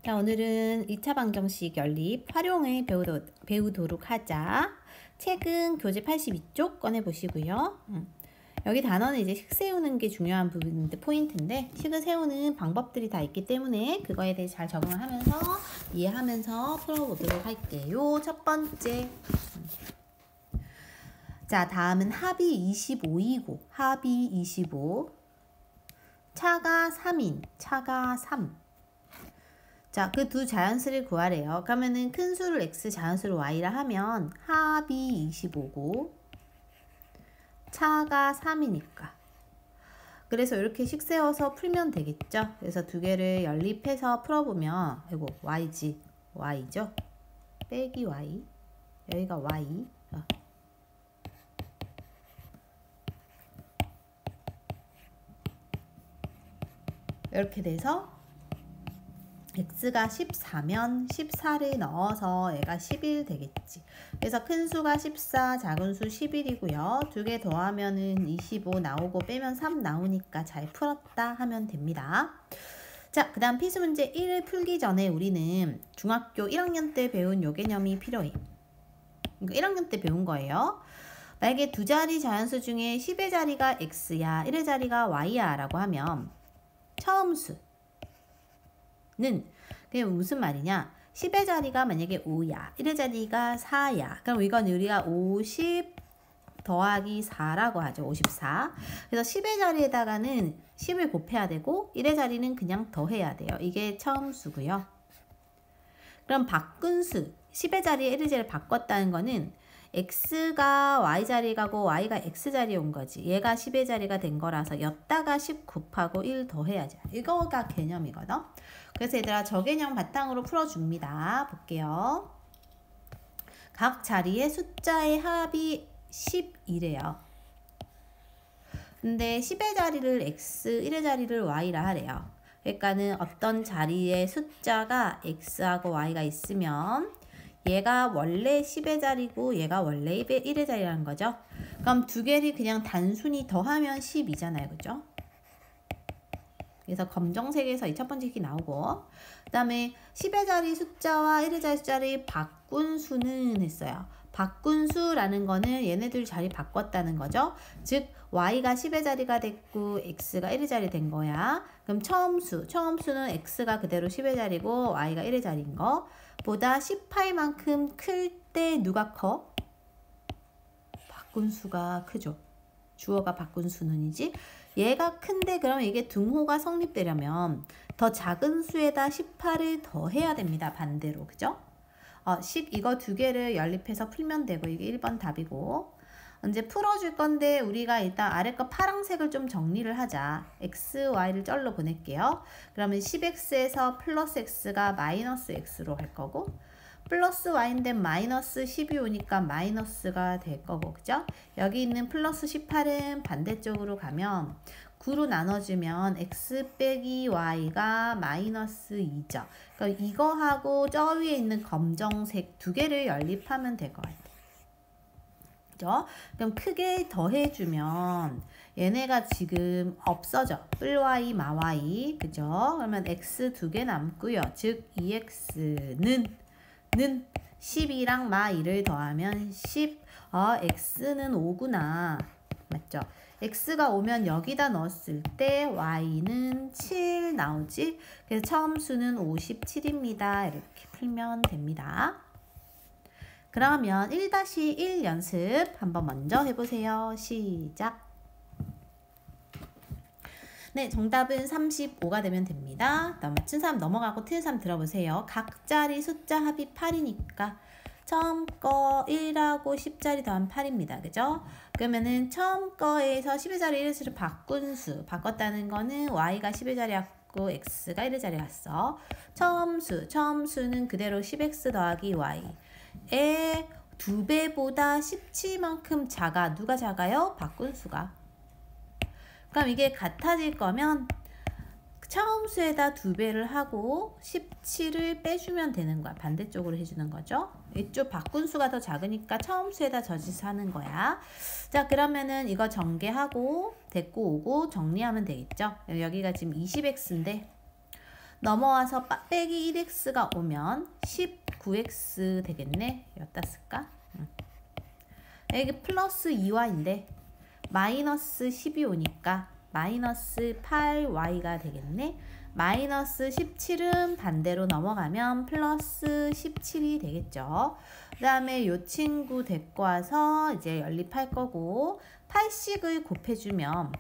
자, 오늘은 2차 방정식 연립 활용을 배우도록 하자. 책은 교재 82쪽 꺼내보시고요. 여기 단어는 이제 식 세우는 게 중요한 부분인데 포인트인데 식을 세우는 방법들이 다 있기 때문에 그거에 대해 잘 적응을 하면서 이해하면서 풀어보도록 할게요. 첫 번째. 자, 다음은 합이 25이고 합이 25 차가 3인 차가 3. 자, 그 두 자연수를 구하래요. 그러면은 큰 수를 x, 자연수를 y라 하면 합이 25고 차가 3이니까. 그래서 이렇게 식 세워서 풀면 되겠죠. 그래서 두 개를 연립해서 풀어보면 이거 y지, y죠. 빼기 y, 여기가 y. 이렇게 돼서 x가 14면 14를 넣어서 얘가 11 되겠지. 그래서 큰 수가 14, 작은 수 11이고요. 두 개 더하면은 25 나오고 빼면 3 나오니까 잘 풀었다 하면 됩니다. 자, 그 다음 필수 문제 1을 풀기 전에 우리는 중학교 1학년 때 배운 요 개념이 필요해. 이거 1학년 때 배운 거예요. 만약에 두 자리 자연수 중에 10의 자리가 x야, 1의 자리가 y야 라고 하면 처음 수 는 그게 무슨 말이냐? 10의 자리가 만약에 5야, 1의 자리가 4야. 그럼 이건 우리가 50 더하기 4라고 하죠. 54. 그래서 10의 자리에다가는 10을 곱해야 되고 1의 자리는 그냥 더해야 돼요. 이게 처음 수고요. 그럼 바꾼 수, 10의 자리에 1의 자리를 바꿨다는 거는 x가 y자리 가고 y가 x자리에 온 거지. 얘가 10의 자리가 된 거라서 였다가 10 곱하고 1 더해야지. 이거가 개념이거든. 그래서 얘들아 저 개념 바탕으로 풀어줍니다. 볼게요. 각 자리의 숫자의 합이 10이래요. 근데 10의 자리를 x, 1의 자리를 y라 하래요. 그러니까는 어떤 자리의 숫자가 x하고 y가 있으면 얘가 원래 10의 자리고 얘가 원래 1의 자리라는 거죠. 그럼 두 개를 그냥 단순히 더하면 10이잖아요. 그죠? 그래서 검정색에서 이 첫 번째 식이 나오고 그 다음에 10의 자리 숫자와 1의 자리 숫자를 바꾼 수는 했어요. 바꾼 수라는 거는 얘네들 자리 바꿨다는 거죠. 즉 y가 10의 자리가 됐고 x가 1의 자리 된 거야. 그럼 처음 수는 x가 그대로 10의 자리고 y가 1의 자리인 거 보다 18만큼 클 때 누가 커? 바꾼 수가 크죠. 주어가 바꾼 수는이지. 얘가 큰데 그러면 이게 등호가 성립되려면 더 작은 수에다 18을 더해야 됩니다. 반대로. 그죠? 이거 두 개를 연립해서 풀면 되고 이게 1번 답이고 이제 풀어줄 건데 우리가 일단 아래 거 파란색을 좀 정리를 하자. x, y를 쩔로 보낼게요. 그러면 10x에서 플러스 x가 마이너스 x로 할 거고 플러스 y인데 마이너스 10이 오니까 마이너스가 될 거고 그죠? 여기 있는 플러스 18은 반대쪽으로 가면 9로 나눠주면 x 빼기 y가 마이너스 2죠. 그러니까 이거하고 저 위에 있는 검정색 두 개를 연립하면 될 것 같아요. 그죠? 그럼 크게 더해주면 얘네가 지금 없어져. 뿔 y, 마 y. 그죠? 그러면 x 두 개 남고요. 즉 2x는 10이랑 마 2를 더하면 10. x는 5구나. 맞죠? x가 오면 여기다 넣었을 때 y는 7 나오지? 그래서 처음 수는 57입니다. 이렇게 풀면 됩니다. 그러면 1-1 연습 한번 먼저 해보세요. 시작. 네, 정답은 35가 되면 됩니다. 맞춘 사람 넘어가고 틀린 사람 들어보세요. 각 자리 숫자 합이 8이니까 처음 거 1하고 10자리 더하면 8입니다. 그죠? 그러면은 처음 거에서 10의 자리 1의 자리를 바꾼 수, 바꿨다는 거는 y가 10의 자리 왔고 x가 1의 자리 갔어. 처음 수는 그대로 10x 더하기 y의 2배보다 17만큼 작아. 누가 작아요? 바꾼 수가. 그럼 이게 같아질 거면 처음 수에다 2배를 하고 17을 빼주면 되는 거야. 반대쪽으로 해주는 거죠. 이쪽 바꾼 수가 더 작으니까 처음 수에다 저짓을 하는 거야. 자, 그러면은 이거 전개하고 데리고 오고 정리하면 되겠죠. 여기가 지금 20x인데 넘어와서 빼기 1x가 오면 19x 되겠네. 여기다 쓸까? 여기 플러스 2y인데 마이너스 10이 오니까 마이너스 8y가 되겠네. 마이너스 17은 반대로 넘어가면 플러스 17이 되겠죠. 그 다음에 요 친구 데리고 와서 이제 연립할 거고 8씩을 곱해주면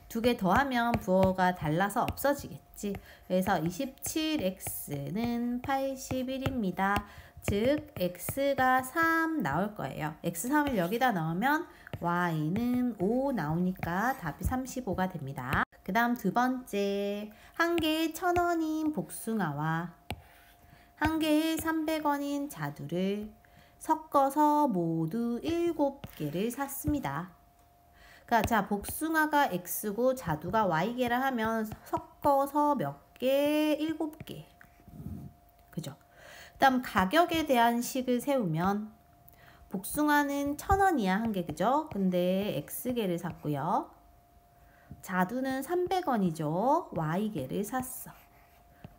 두 개 더하면 부호가 달라서 없어지겠지. 그래서 27x는 81입니다. 즉 x가 3 나올 거예요. x3을 여기다 넣으면 y는 5 나오니까 답이 35가 됩니다. 그 다음 두 번째, 한 개에 1,000원인 복숭아와 한 개에 300원인 자두를 섞어서 모두 7개를 샀습니다. 그러니까 자, 복숭아가 x고 자두가 y개라 하면 섞어서 몇 개? 7개. 그죠? 그 다음 가격에 대한 식을 세우면 복숭아는 1,000원이야 한 개, 그죠? 근데 x개를 샀고요. 자두는 300원이죠. y개를 샀어.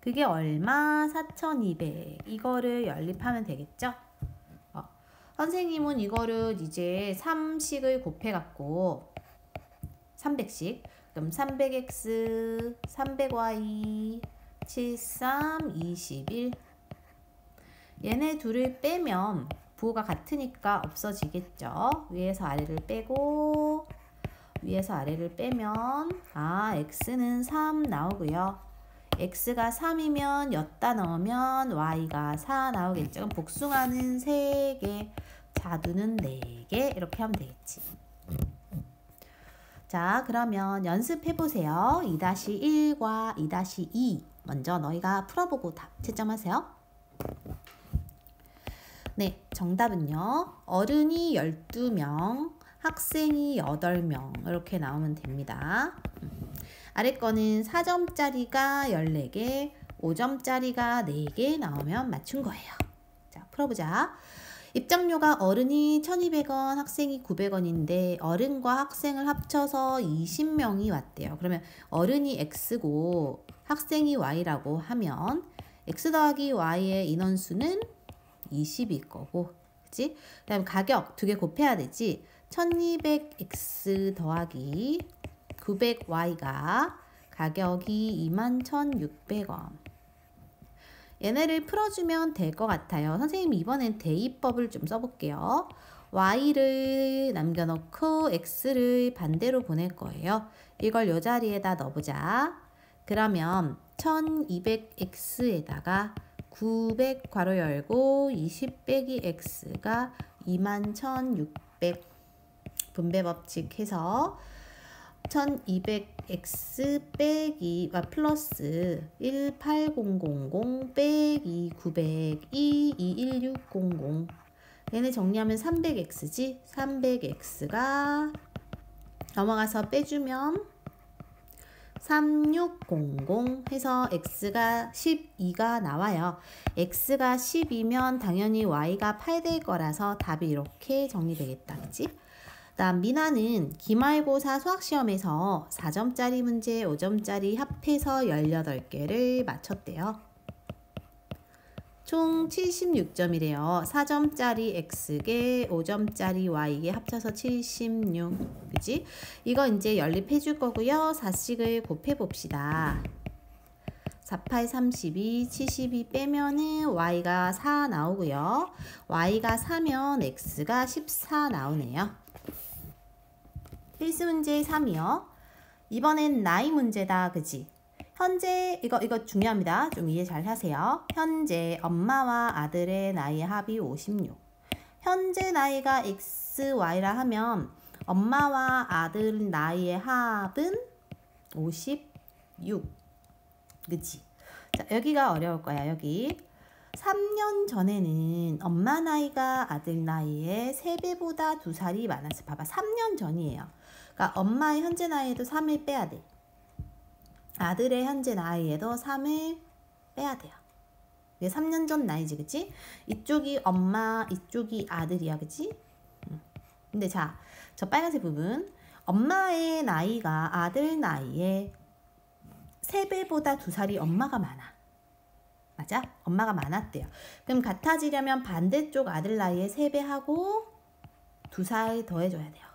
그게 얼마? 4,200. 이거를 연립하면 되겠죠? 선생님은 이거를 이제 3식을 곱해갖고 300씩. 그럼 300x, 300y, 73, 21. 얘네 둘을 빼면 부호가 같으니까 없어지겠죠. 위에서 아래를 빼고 위에서 아래를 빼면 x는 3 나오고요. x가 3이면 엿다 넣으면 y가 4 나오겠죠. 그럼 복숭아는 3개, 자두는 4개 이렇게 하면 되겠지. 자, 그러면 연습해보세요. 2-1과 2-2 먼저 너희가 풀어보고 답 채점하세요. 네, 정답은요. 어른이 12명, 학생이 8명 이렇게 나오면 됩니다. 아래 거는 4점짜리가 14개, 5점짜리가 4개 나오면 맞춘 거예요. 자, 풀어보자. 입장료가 어른이 1,200원, 학생이 900원인데 어른과 학생을 합쳐서 20명이 왔대요. 그러면 어른이 x고 학생이 y라고 하면 x 더하기 y의 인원수는 20일 거고, 그치? 그 다음 가격 두 개 곱해야 되지. 1200x 더하기 900y가 가격이 21,600원. 얘네를 풀어주면 될 것 같아요. 선생님이 이번엔 대입법을 좀 써볼게요. y를 남겨놓고 x를 반대로 보낼 거예요. 이걸 이 자리에다 넣어보자. 그러면 1200x에다가 900 괄호 열고 20 빼기 x가 21,600 분배 법칙 해서 1200x 빼기 플러스 18000 빼기 900 21600 얘네 정리하면 300x지. 300x가 넘어가서 빼주면 3600 해서 x가 12가 나와요. x가 10이면 당연히 y가 8 될 거라서 답이 이렇게 정리되겠다. 그치? 다음 미나는 기말고사 수학시험에서 4점짜리 문제, 5점짜리 합해서 18개를 맞췄대요. 총 76점이래요. 4점짜리 x개, 5점짜리 y개 합쳐서 76. 그치? 이거 이제 연립해 줄 거고요. 4씩을 곱해 봅시다. 4, 8, 32, 72 빼면은 y가 4 나오고요. y가 4면 x가 14 나오네요. 필수 문제 3이요. 이번엔 나이 문제다. 그치? 현재 이거 중요합니다. 좀 이해 잘 하세요. 현재 엄마와 아들의 나이의 합이 56. 현재 나이가 x, y라 하면 엄마와 아들 나이의 합은 56. 그치? 자, 여기가 어려울 거야. 여기 3년 전에는 엄마 나이가 아들 나이의 3배보다 2살이 많았어. 봐봐. 3년 전이에요. 그러니까 엄마의 현재 나이에도 3을 빼야 돼. 아들의 현재 나이에도 3을 빼야 돼요. 이게 3년 전 나이지, 그치? 이쪽이 엄마, 이쪽이 아들이야, 그치? 근데 자, 저 빨간색 부분. 엄마의 나이가 아들 나이의 3배보다 2살이 엄마가 많아. 맞아? 엄마가 많았대요. 그럼 같아지려면 반대쪽 아들 나이의 3배하고 2살 더해줘야 돼요.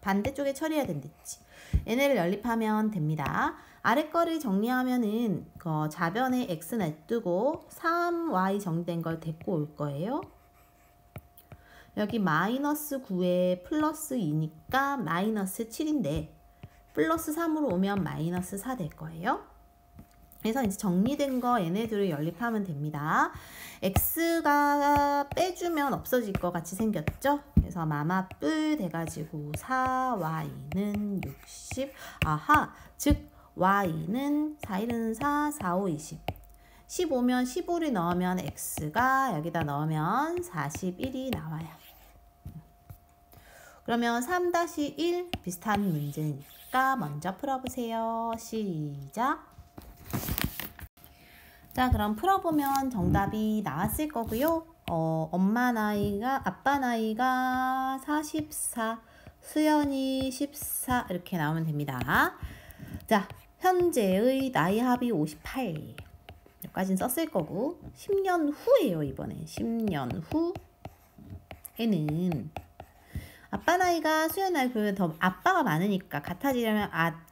반대쪽에 처리해야 된댔지. 얘네를 연립하면 됩니다. 아래 거를 정리하면은 좌변에 x 놔두고 3y 정리된 걸 데리고 올 거예요. 여기 마이너스 9에 플러스 2니까 마이너스 7인데 플러스 3으로 오면 마이너스 4 될 거예요. 그래서 이제 정리된 거 얘네들을 연립하면 됩니다. x가 빼주면 없어질 것 같이 생겼죠? 그래서 마마뿔 돼가지고 4y는 60. 아하, 즉 y는 4, 1은 4, 4, 5, 20. 15면 15를 넣으면 x가 여기다 넣으면 41이 나와요. 그러면 3-1 비슷한 문제니까 먼저 풀어보세요. 시작. 자, 그럼 풀어보면 정답이 나왔을 거고요. 아빠 나이가 44, 수연이 14 이렇게 나오면 됩니다. 자, 현재의 나이 합이 58. 여기까지는 썼을 거고 10년 후예요. 이번엔 10년 후에는 아빠 나이가 수연 나이 더 아빠가 많으니까 같아지려면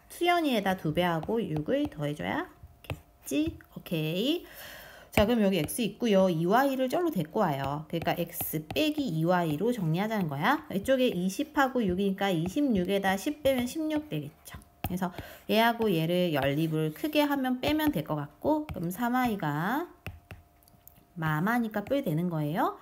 수연이에다 2배하고 6을 더해줘야겠지. 오케이. 자, 그럼 여기 x 있고요. 2y를 절로 데리고 와요. 그러니까 x 빼기 2y로 정리하자는 거야. 이쪽에 20하고 6이니까 26에다 10 빼면 16 되겠죠. 그래서 얘하고 얘를 연립을 크게 하면 빼면 될 것 같고, 그럼 3y가 마마니까 뿔 되는 거예요.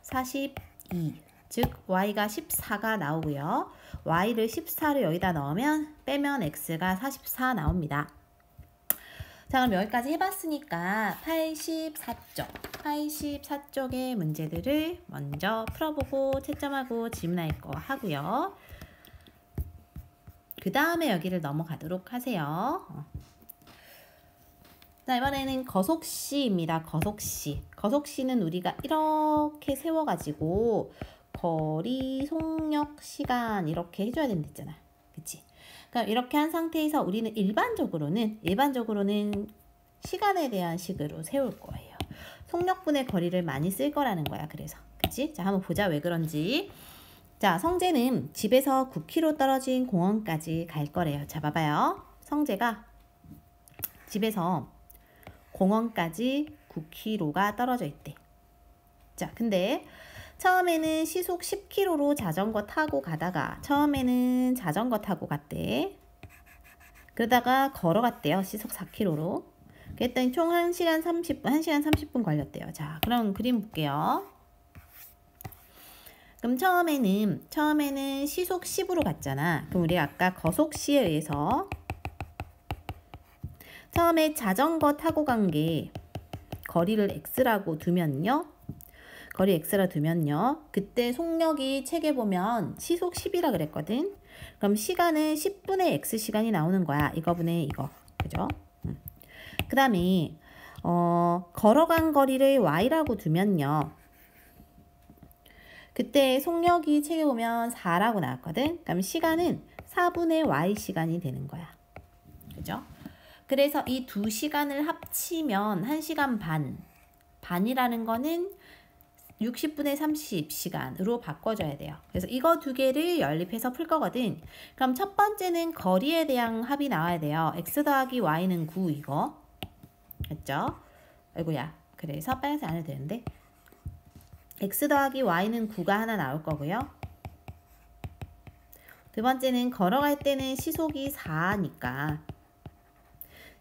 42. 즉 y가 14가 나오고요. y를 14를 여기다 넣으면 빼면 x가 44 나옵니다. 자, 그럼 여기까지 해봤으니까 84쪽의 문제들을 먼저 풀어보고 채점하고 질문할 거 하고요. 그 다음에 여기를 넘어가도록 하세요. 자, 이번에는 거속시입니다. 거속시. 거속시는 우리가 이렇게 세워가지고 거리, 속력, 시간 이렇게 해줘야 된댔잖아. 그치? 그럼 이렇게 한 상태에서 우리는 일반적으로는 시간에 대한 식으로 세울 거예요. 속력분의 거리를 많이 쓸 거라는 거야. 그래서 그치? 자, 한번 보자. 왜 그런지. 자, 성재는 집에서 9km 떨어진 공원까지 갈 거래요. 자, 봐봐요. 성재가 집에서 공원까지 9km가 떨어져 있대. 자, 근데 처음에는 시속 10km로 자전거 타고 가다가 처음에는 자전거 타고 갔대. 그러다가 걸어갔대요. 시속 4km로. 그랬더니 총 1시간 30분 걸렸대요. 자, 그럼 그림 볼게요. 그럼 처음에는 시속 10으로 갔잖아. 그럼 우리 아까 거속시에 의해서 처음에 자전거 타고 간 게 거리를 x라고 두면요. 그때 속력이 책에 보면 시속 10이라 그랬거든. 그럼 시간은 10분의 x 시간이 나오는 거야. 이거분의 이거. 그죠? 그 다음에 걸어간 거리를 y라고 두면요. 그때 속력이 책에 보면 4라고 나왔거든. 그럼 시간은 4분의 y 시간이 되는 거야. 그죠? 그래서 이 두 시간을 합치면 1시간 반이라는 거는 60분의 30시간으로 바꿔줘야 돼요. 그래서 이거 두 개를 연립해서 풀 거거든. 그럼 첫 번째는 거리에 대한 합이 나와야 돼요. x 더하기 y는 9 이거. 맞죠? 아이고야. 그래서 빨간색 안 해도 되는데. x 더하기 y는 9가 하나 나올 거고요. 두 번째는 걸어갈 때는 시속이 4니까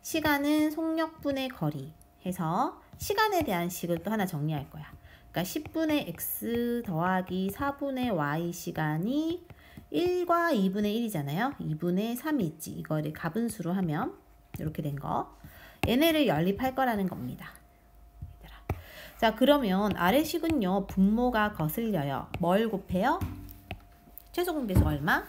시간은 속력분의 거리 해서 시간에 대한 식을 또 하나 정리할 거야. 그러니까 10분의 x 더하기 4분의 y 시간이 1과 2분의 1이잖아요. 2분의 3이 있지. 이거를 가분수로 하면 이렇게 된 거. 얘네를 연립할 거라는 겁니다. 자, 그러면 아래식은요. 분모가 거슬려요. 뭘 곱해요? 최소 공배수 얼마?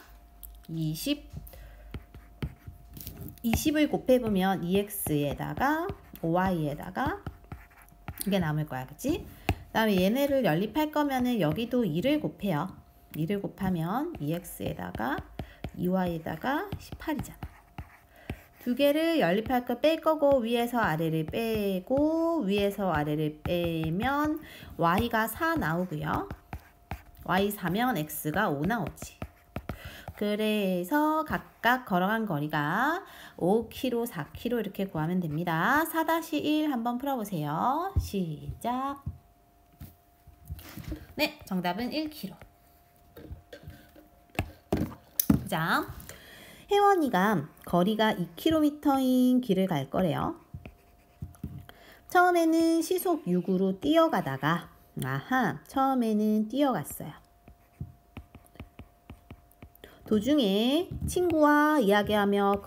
20을 곱해보면 2x에다가 5y에다가 이게 남을 거야. 그치? 그 다음에 얘네를 연립할 거면은 여기도 2를 곱해요. 2를 곱하면 2x에다가 2y에다가 18이잖아. 두 개를 연립할 거 뺄 거고 위에서 아래를 빼고 위에서 아래를 빼면 y가 4 나오고요. y 4면 x가 5 나오지. 그래서 각각 걸어간 거리가 5km, 4km 이렇게 구하면 됩니다. 4-1 한번 풀어보세요. 시작. 네, 정답은 1km. 자, 혜원이가 거리가 2km인 길을 갈 거래요. 처음에는 시속 6으로 뛰어가다가 처음에는 뛰어갔어요. 도중에 친구와 이야기하며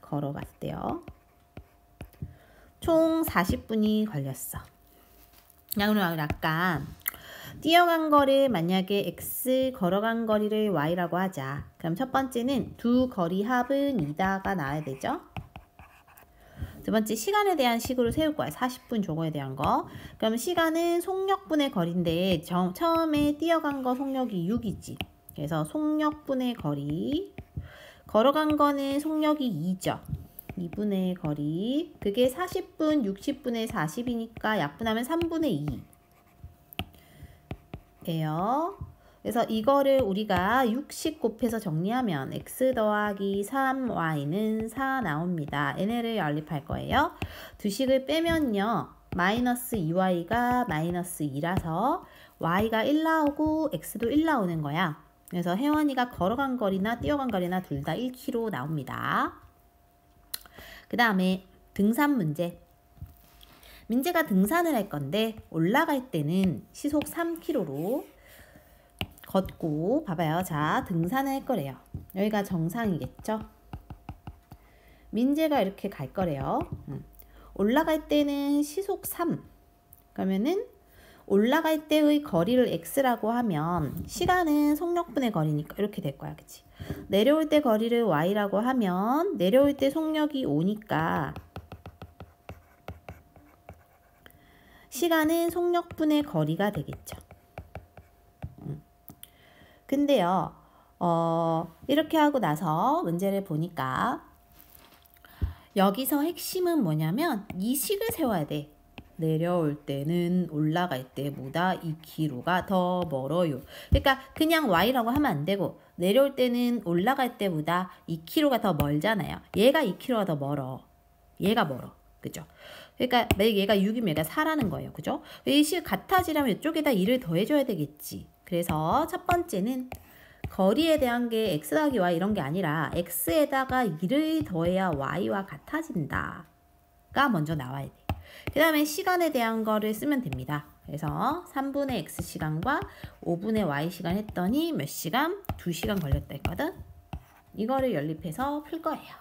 걸어갔대요. 총 40분이 걸렸어. 그럼 아까 뛰어간 거를 만약에 x, 걸어간 거리를 y라고 하자. 그럼 첫 번째는 두 거리 합은 2다가 나와야 되죠. 두 번째 시간에 대한 식으로 세울 거야. 40분 저거에 대한 거. 그럼 시간은 속력분의 거리인데 처음에 뛰어간 거 속력이 6이지. 그래서 속력분의 거리. 걸어간 거는 속력이 2죠. 2분의 거리. 그게 40분, 60분의 40이니까 약분하면 3분의 2. 예요. 그래서 이거를 우리가 60 곱해서 정리하면 x 더하기 3y는 4 나옵니다. n를 연립할 거예요. 두 식을 빼면요. 마이너스 2y가 마이너스 2라서 y가 1 나오고 x도 1 나오는 거야. 그래서 혜원이가 걸어간 거리나 뛰어간 거리나 둘 다 1km 나옵니다. 그 다음에 등산 문제. 민재가 등산을 할 건데 올라갈 때는 시속 3km로 걷고 봐봐요. 자, 등산을 할 거래요. 여기가 정상이겠죠? 민재가 이렇게 갈 거래요. 올라갈 때는 시속 3. 그러면은 올라갈 때의 거리를 x라고 하면 시간은 속력분의 거리니까 이렇게 될 거야. 그치? 내려올 때 거리를 y라고 하면 내려올 때 속력이 5니까 시간은 속력분의 거리가 되겠죠. 근데요, 이렇게 하고 나서 문제를 보니까 여기서 핵심은 뭐냐면 이 식을 세워야 돼. 내려올 때는 올라갈 때보다 2km가 더 멀어요. 그러니까 그냥 y라고 하면 안 되고 내려올 때는 올라갈 때보다 2km가 더 멀잖아요. 얘가 2km가 더 멀어. 얘가 멀어. 그죠? 그러니까 얘가 6이면 얘가 4라는 거예요. 그죠? 이 식 같아지려면 이쪽에다 2를 더해줘야 되겠지. 그래서 첫 번째는 거리에 대한 게 x 더하기 y 이런 게 아니라 x에다가 2를 더해야 y와 같아진다. 가 먼저 나와야 돼. 그 다음에 시간에 대한 거를 쓰면 됩니다. 그래서 3분의 x시간과 5분의 y시간 했더니 몇 시간? 2시간 걸렸다 했거든. 이거를 연립해서 풀 거예요.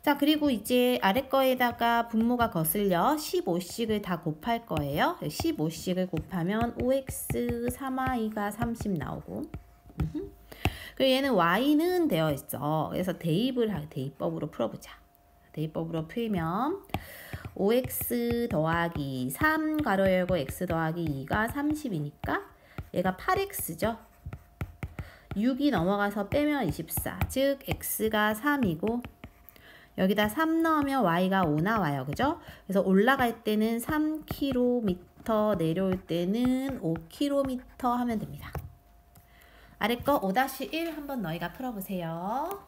자, 그리고 이제 아래 거에다가 분모가 거슬려 15씩을 다 곱할 거예요. 15씩을 곱하면 5x 3y가 30 나오고 그리고 얘는 y는 되어 있어. 그래서 대입법으로 풀어보자. 대입법으로 풀면 5x 더하기 3 가로 열고 x 더하기 2가 30이니까 얘가 8x죠. 6이 넘어가서 빼면 24. 즉 x가 3이고 여기다 3 넣으면 y가 5 나와요. 그죠? 그래서 올라갈 때는 3km, 내려올 때는 5km 하면 됩니다. 아래 거 5-1 한번 너희가 풀어보세요.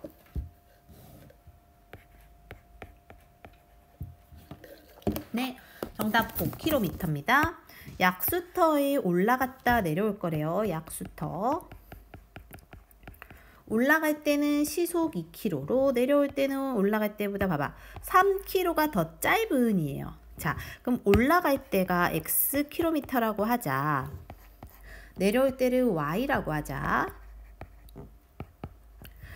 네, 정답 5km입니다. 약수터에 올라갔다 내려올 거래요. 약수터. 올라갈 때는 시속 2km로 내려올 때는 올라갈 때보다 봐봐 3km가 더 짧은 이에요. 자, 그럼 올라갈 때가 xkm라고 하자. 내려올 때를 y라고 하자.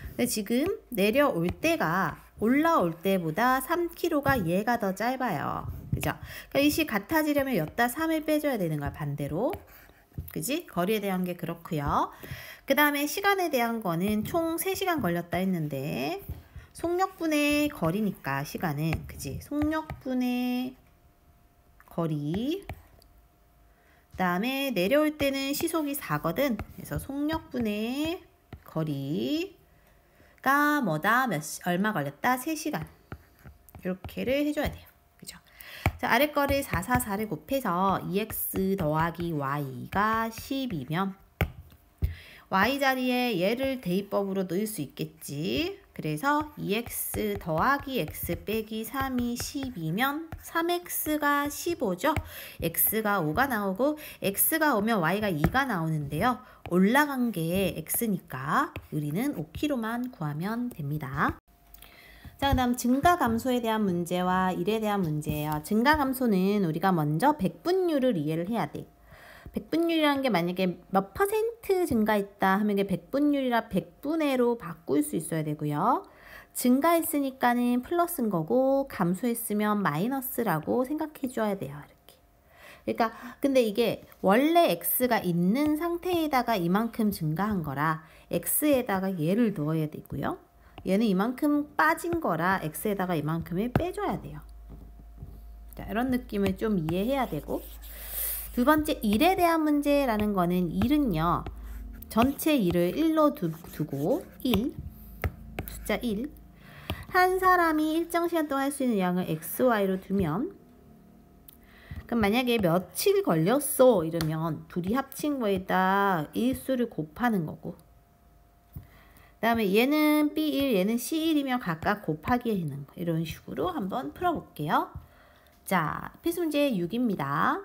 근데 지금 내려올 때가 올라올 때보다 3km가 얘가 더 짧아요. 그죠? 그러니까 이 식 같아지려면 여기다 3을 빼줘야 되는 거야. 반대로. 그지? 거리에 대한 게 그렇고요. 그 다음에 시간에 대한 거는 총 3시간 걸렸다 했는데 속력분의 거리니까 시간은 그지? 속력분의 거리 그 다음에 내려올 때는 시속이 4거든. 그래서 속력분의 거리가 뭐다? 얼마 걸렸다? 3시간. 이렇게를 해줘야 돼요. 그죠? 자, 아래 거를 4, 4, 4를 곱해서 2x 더하기 y가 10이면 y 자리에 얘를 대입법으로 넣을 수 있겠지. 그래서 2x 더하기 x 빼기 3이 10이면 3x가 15죠. x가 5가 나오고 x가 오면 y가 2가 나오는데요. 올라간 게 x니까 우리는 5kg만 구하면 됩니다. 자, 그 다음 증가감소에 대한 문제와 일에 대한 문제예요. 증가감소는 우리가 먼저 백분율을 이해를 해야 돼. 백분율이라는 게 만약에 몇 퍼센트 증가했다 하면 이게 백분율이라 100분의로 바꿀 수 있어야 되고요. 증가했으니까는 플러스인 거고 감소했으면 마이너스라고 생각해 줘야 돼요. 이렇게. 그러니까 근데 이게 원래 x가 있는 상태에다가 이만큼 증가한 거라 x에다가 얘를 넣어야 되고요. 얘는 이만큼 빠진 거라 x에다가 이만큼을 빼줘야 돼요. 자, 이런 느낌을 좀 이해해야 되고 두 번째, 일에 대한 문제라는 거는 일은요. 전체 일을 1로 두고 1, 숫자 1. 한 사람이 일정 시간 동안 할 수 있는 양을 x, y로 두면 그럼 만약에 며칠 걸렸어 이러면 둘이 합친 거에다 일수를 곱하는 거고 그 다음에 얘는 B1, 얘는 C1이면 각각 곱하기 하는 거 이런 식으로 한번 풀어볼게요. 자, 필수문제 6입니다.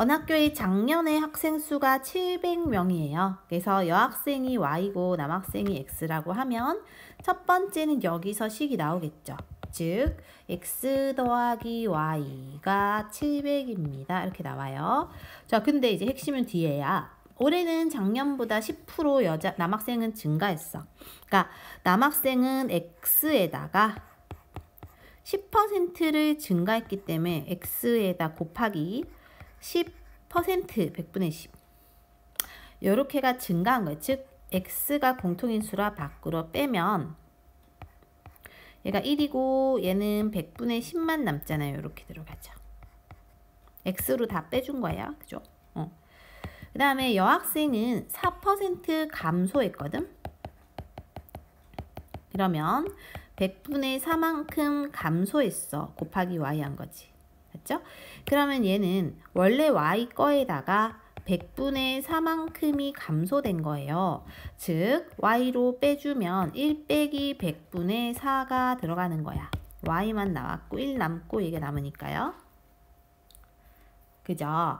어느 학교의 작년에 학생 수가 700명이에요. 그래서 여학생이 Y고 남학생이 X라고 하면 첫 번째는 여기서 식이 나오겠죠. 즉 X 더하기 Y가 700입니다. 이렇게 나와요. 자, 근데 이제 핵심은 뒤에야. 올해는 작년보다 10% 남학생은 증가했어. 그러니까 남학생은 X에다가 10%를 증가했기 때문에 X에다 곱하기 10% 100분의 10 요렇게가 증가한 거예요. 즉 x가 공통인수라 밖으로 빼면 얘가 1이고 얘는 100분의 10만 남잖아요. 이렇게 들어가죠. x로 다 빼준 거야. 그죠? 그 다음에 여학생은 4% 감소했거든. 그러면 100분의 4만큼 감소했어. 곱하기 y 한 거지. 맞죠? 그러면 얘는 원래 y 거에다가 100분의 4만큼이 감소된 거예요. 즉 y로 빼주면 1 빼기 100분의 4가 들어가는 거야. y만 나왔고 1 남고 이게 남으니까요. 그죠?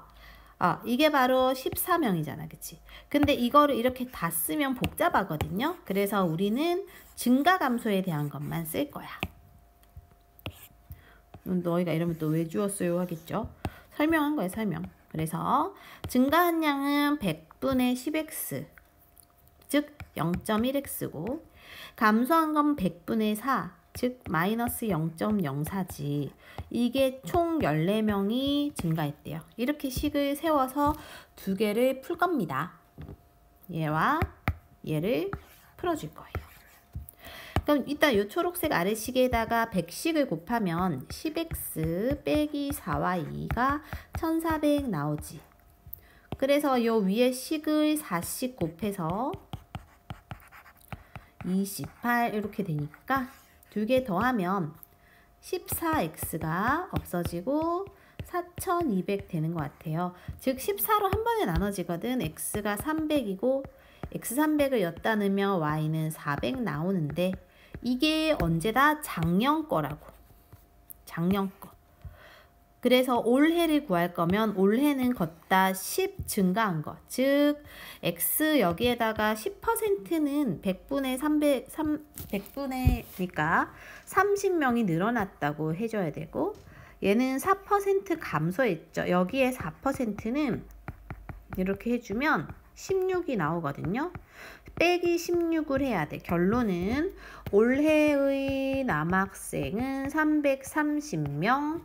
이게 바로 14명이잖아. 그치? 근데 이거를 이렇게 다 쓰면 복잡하거든요. 그래서 우리는 증가감소에 대한 것만 쓸 거야. 너희가 이러면 또 왜 주었어요 하겠죠. 설명한 거예요. 설명. 그래서 증가한 양은 100분의 10x 즉 0.1x고 감소한 건 100분의 4 즉 마이너스 0.04지. 이게 총 14명이 증가했대요. 이렇게 식을 세워서 두 개를 풀 겁니다. 얘와 얘를 풀어줄 거예요. 그럼 일단 이 초록색 아래식에다가 100씩을 곱하면 10x 빼기 4y가 1400 나오지. 그래서 요 위에 식을 4씩 곱해서 28 이렇게 되니까 두 개 더하면 14x가 없어지고 4200 되는 것 같아요. 즉 14로 한 번에 나눠지거든. x가 300이고 x 300을 엿다 넣으면 y는 400 나오는데 이게 언제다? 작년 거라고. 작년 거. 그래서 올해를 구할 거면 올해는 걷다 10 증가한 거. 즉 x 여기에다가 10%는 100분의 100분의니까 30명이 늘어났다고 해줘야 되고 얘는 4% 감소했죠. 여기에 4%는 이렇게 해주면 16이 나오거든요. 빼기 16을 해야 돼. 결론은 올해의 남학생은 330명,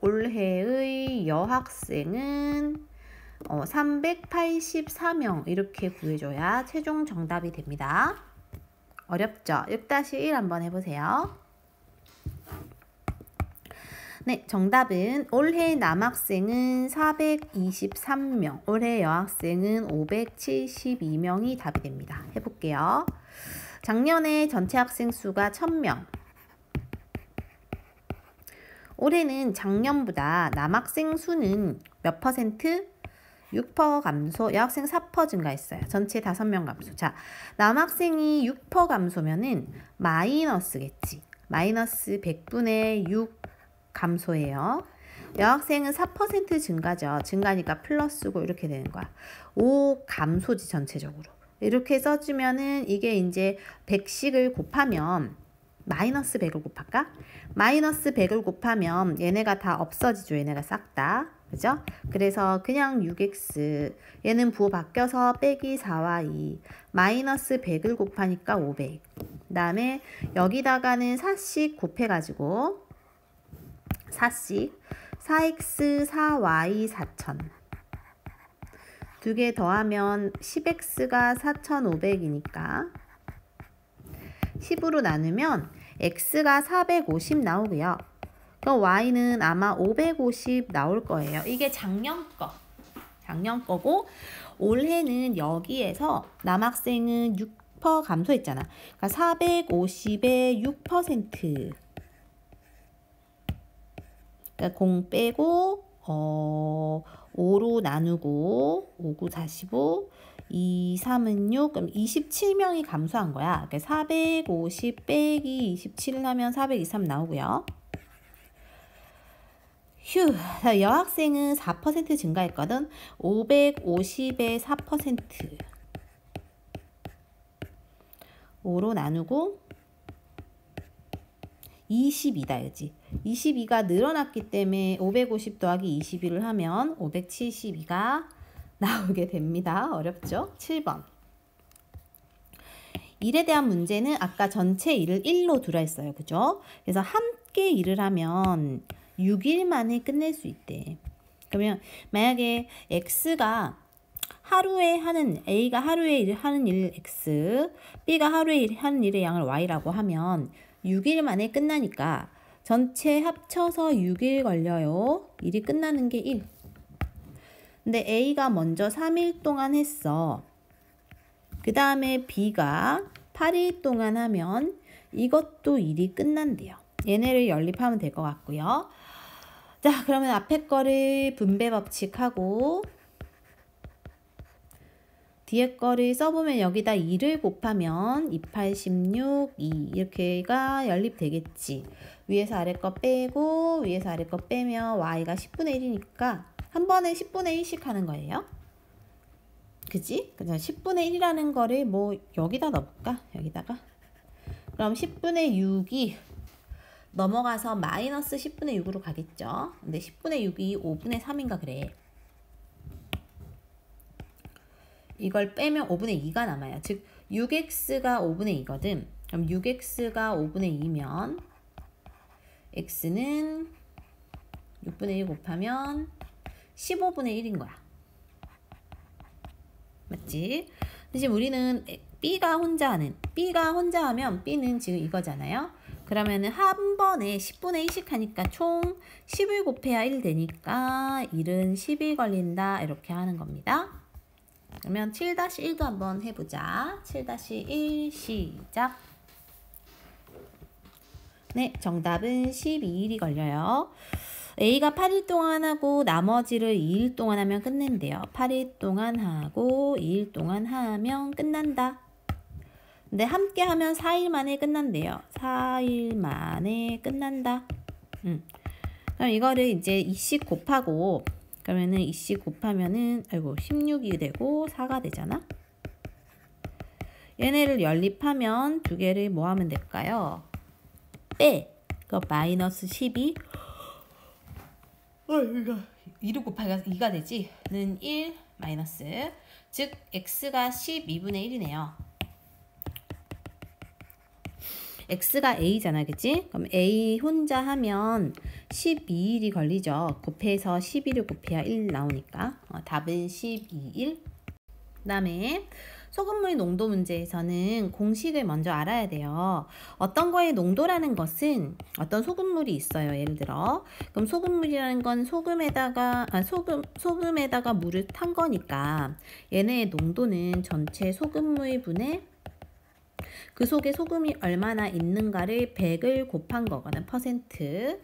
올해의 여학생은 384명 이렇게 구해줘야 최종 정답이 됩니다. 어렵죠? 6-1 한번 해보세요. 네, 정답은 올해 남학생은 423명, 올해 여학생은 572명이 답이 됩니다. 해볼게요. 작년에 전체 학생 수가 1000명. 올해는 작년보다 남학생 수는 몇 퍼센트? 6% 감소, 여학생 4% 증가했어요. 전체 5명 감소. 자, 남학생이 6% 감소면은 마이너스겠지. 마이너스 100분의 6 감소예요. 여학생은 4% 증가죠. 증가니까 플러스고 이렇게 되는 거야. 5 감소지 전체적으로. 이렇게 써주면은 이게 이제 100씩을 곱하면 마이너스 100을 곱할까? 마이너스 100을 곱하면 얘네가 다 없어지죠. 얘네가 싹 다. 그죠? 그래서 그냥 6x 얘는 부호 바뀌어서 빼기 4와 2 마이너스 100을 곱하니까 500. 그 다음에 여기다가는 4씩 곱해가지고 4씩 4x 4y 4000 두 개 더하면 10x가 4500이니까 10으로 나누면 x가 450 나오고요. 그럼 y는 아마 550 나올 거예요. 이게 작년 거고 올해는 여기에서 남학생은 6% 감소했잖아. 그러니까 450의 6%. 그러니까 0 빼고 5로 나누고 5, 9, 45 2, 3은 6, 그럼 27명이 감소한 거야. 그러니까 450 빼기 27 하면 423 나오고요. 휴, 여학생은 4% 증가했거든. 550의 4%. 5로 나누고 22다, 그지? 22가 늘어났기 때문에 550 더하기 22를 하면 572가 나오게 됩니다. 어렵죠? 7번. 일에 대한 문제는 아까 전체 일을 1로 두라 했어요. 그죠? 그래서 함께 일을 하면 6일 만에 끝낼 수 있대. 그러면 만약에 X가 하루에 하는 A가 하루에 하는 일 X, B가 하루에 하는 일의 양을 Y라고 하면 6일 만에 끝나니까 전체 합쳐서 6일 걸려요. 일이 끝나는 게 1. 근데 A가 먼저 3일 동안 했어. 그 다음에 B가 8일 동안 하면 이것도 일이 끝난대요. 얘네를 연립하면 될 것 같고요. 자, 그러면 앞에 거를 분배 법칙하고 뒤에 거를 써보면 여기다 2를 곱하면 2, 8, 16, 2 이렇게가 연립되겠지. 위에서 아래 거 빼고 위에서 아래 거 빼면 y가 10분의 1이니까 한 번에 10분의 1씩 하는 거예요. 그지? 그래서 10분의 1이라는 거를 뭐 여기다 넣어볼까? 여기다가. 그럼 10분의 6이 넘어가서 마이너스 10분의 6으로 가겠죠. 근데 10분의 6이 5분의 3인가 그래. 이걸 빼면 5분의 2가 남아요. 즉 6x가 5분의 2거든. 그럼 6x가 5분의 2면 x는 6분의 1 곱하면 15분의 1인 거야. 맞지? 지금 우리는 B가 혼자 하면 B는 지금 이거잖아요. 그러면은 한 번에 10분의 1씩 하니까 총 10을 곱해야 1 되니까 1은 10일 걸린다. 이렇게 하는 겁니다. 그러면 7-1도 한번 해보자. 7-1 시작. 네, 정답은 12일이 걸려요. A가 8일 동안 하고 나머지를 2일 동안 하면 끝낸대요. 8일 동안 하고 2일 동안 하면 끝난다. 근데 함께 하면 4일 만에 끝난대요. 4일 만에 끝난다. 그럼 이거를 이제 2씩 곱하고 그러면은 2씩 곱하면은 16이 되고 4가 되잖아. 얘네를 연립하면 두 개를 뭐 하면 될까요? 빼. 그 마이너스 12. 이거 2를 곱하기가 2가 되지. 는 1 마이너스. 즉 x가 12분의 1이네요. x가 a잖아, 그치? 그럼 a 혼자 하면 12일이 걸리죠. 곱해서 12를 곱해야 1 나오니까 답은 12일. 그 다음에 소금물 농도 문제에서는 공식을 먼저 알아야 돼요. 어떤 거의 농도라는 것은 어떤 소금물이 있어요. 예를 들어 그럼 소금물이라는 건 소금에다가 물을 탄 거니까 얘네의 농도는 전체 소금물 분의 그 속에 소금이 얼마나 있는가를 100을 곱한 거거든. 퍼센트.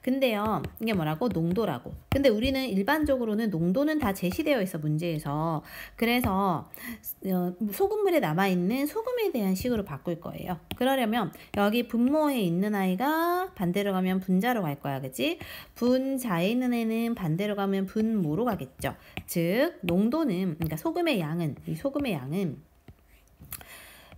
근데요, 이게 뭐라고? 농도라고. 근데 우리는 일반적으로는 농도는 다 제시되어 있어, 문제에서. 그래서 소금물에 남아있는 소금에 대한 식으로 바꿀 거예요. 그러려면 여기 분모에 있는 아이가 반대로 가면 분자로 갈 거야. 그치? 분자에 있는 애는 반대로 가면 분모로 가겠죠. 즉, 농도는, 그러니까 소금의 양은, 이 소금의 양은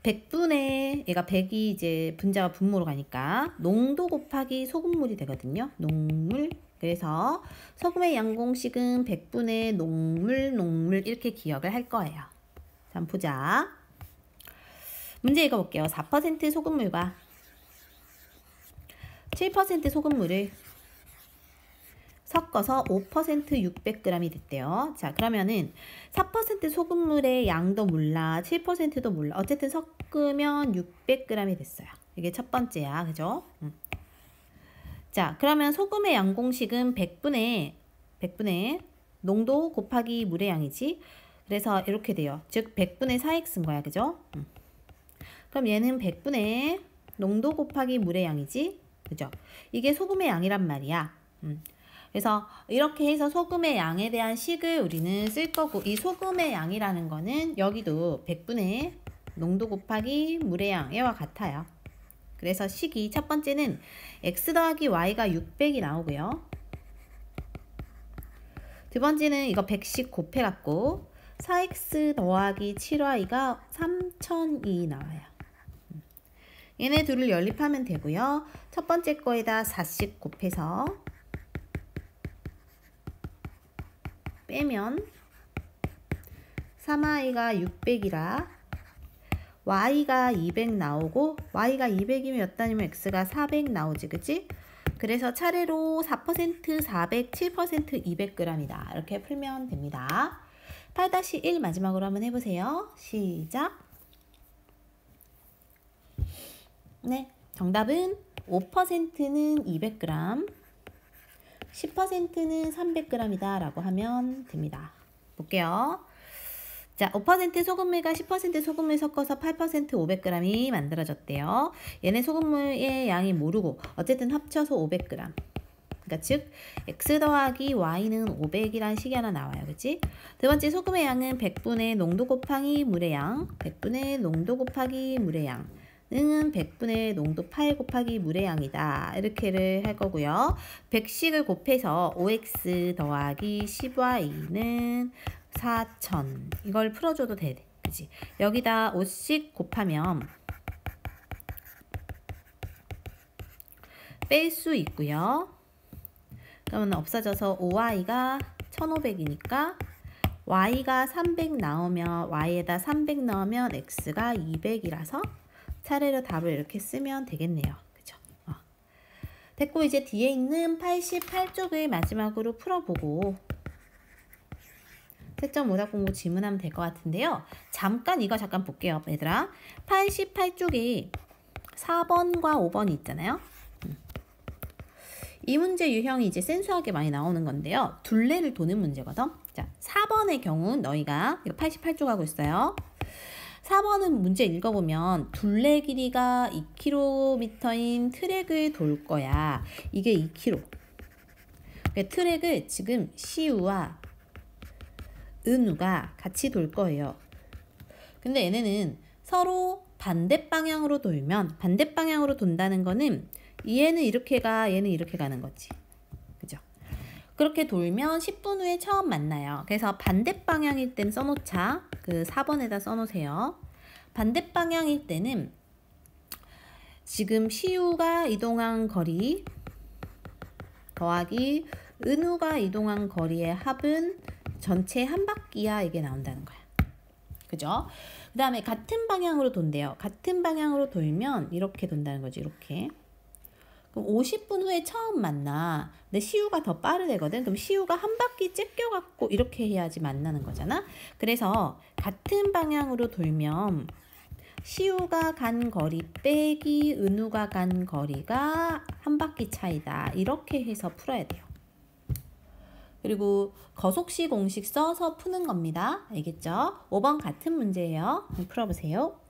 100분의 얘가 100이 이제 분자가 분모로 가니까 농도 곱하기 소금물이 되거든요. 농물. 그래서 소금의 양 공식은 100분의 농물 이렇게 기억을 할 거예요. 자, 한번 보자. 문제 읽어볼게요. 4% 소금물과 7% 소금물을 섞어서 5% 600g이 됐대요. 자, 그러면은 4% 소금물의 양도 몰라, 7%도 몰라. 어쨌든 섞으면 600g이 됐어요. 이게 첫 번째야. 그죠? 자, 그러면 소금의 양 공식은 100분의 농도 곱하기 물의 양이지. 그래서 이렇게 돼요. 즉 100분의 4x인 거야. 그죠? 그럼 얘는 100분의 농도 곱하기 물의 양이지. 그죠? 이게 소금의 양이란 말이야. 그래서 이렇게 해서 소금의 양에 대한 식을 우리는 쓸 거고, 이 소금의 양이라는 거는 여기도 100분의 농도 곱하기 물의 양 얘와 같아요. 그래서 식이 첫 번째는 x 더하기 y가 600이 나오고요. 두 번째는 이거 100씩 곱해갖고 4x 더하기 7y가 3000이 나와요. 얘네 둘을 연립하면 되고요. 첫 번째 거에다 4씩 곱해서 빼면 3y가 600이라 y가 200 나오고, y가 200이면 몇 단위면 x가 400 나오지, 그치? 그래서 차례로 4%, 400, 7%, 200g이다. 이렇게 풀면 됩니다. 8-1 마지막으로 한번 해보세요. 시작. 네, 정답은 5%는 200g, 10%는 300g이다 라고 하면 됩니다. 볼게요. 자, 5% 소금물과 10% 소금물 섞어서 8% 500g이 만들어졌대요. 얘네 소금물의 양이 모르고 어쨌든 합쳐서 500g. 그러니까 즉 x 더하기 y는 500이라는 식이 하나 나와요. 그치? 두 번째 소금의 양은 100분의 농도 곱하기 물의 양, 100분의 농도 곱하기 물의 양 는 100분의 농도 8 곱하기 물의 양이다. 이렇게를 할 거고요. 100씩을 곱해서 5x 더하기 10y는 4000. 이걸 풀어줘도 돼. 그치? 여기다 5씩 곱하면 뺄 수 있고요. 그러면 없어져서 5y가 1500이니까 y가 300 나오면 y에다 300 넣으면 x가 200이라서 차례로 답을 이렇게 쓰면 되겠네요. 그죠? 됐고 이제 뒤에 있는 88쪽을 마지막으로 풀어보고 채점 오답 공부 질문하면 될 것 같은데요. 잠깐 볼게요. 얘들아. 88쪽에 4번과 5번이 있잖아요. 이 문제 유형이 이제 센수하게 많이 나오는 건데요. 둘레를 도는 문제거든. 자, 4번의 경우는 너희가 이거 88쪽 하고 있어요. 4번은 문제 읽어보면 둘레 길이가 2km인 트랙을 돌 거야. 이게 2km. 트랙을 지금 시우와 은우가 같이 돌 거예요. 근데 얘네는 서로 반대 방향으로 돌면, 반대 방향으로 돈다는 거는 얘는 이렇게 가, 얘는 이렇게 가는 거지. 그죠? 그렇게 돌면 10분 후에 처음 만나요. 그래서 반대 방향일 땐 써놓자. 그 4번에다 써놓으세요. 반대 방향일 때는 지금 시우가 이동한 거리 더하기 은우가 이동한 거리의 합은 전체 한 바퀴야. 이게 나온다는 거야. 그죠? 그 다음에 같은 방향으로 돈대요. 같은 방향으로 돌면 이렇게 돈다는 거지. 이렇게. 그럼 50분 후에 처음 만나. 근데 시우가 더 빠르대거든. 그럼 시우가 한 바퀴 째껴갖고 이렇게 해야지 만나는 거잖아. 그래서 같은 방향으로 돌면 시우가 간 거리 빼기 은우가 간 거리가 한 바퀴 차이다. 이렇게 해서 풀어야 돼요. 그리고 거속시 공식 써서 푸는 겁니다. 알겠죠? 5번 같은 문제예요. 풀어보세요.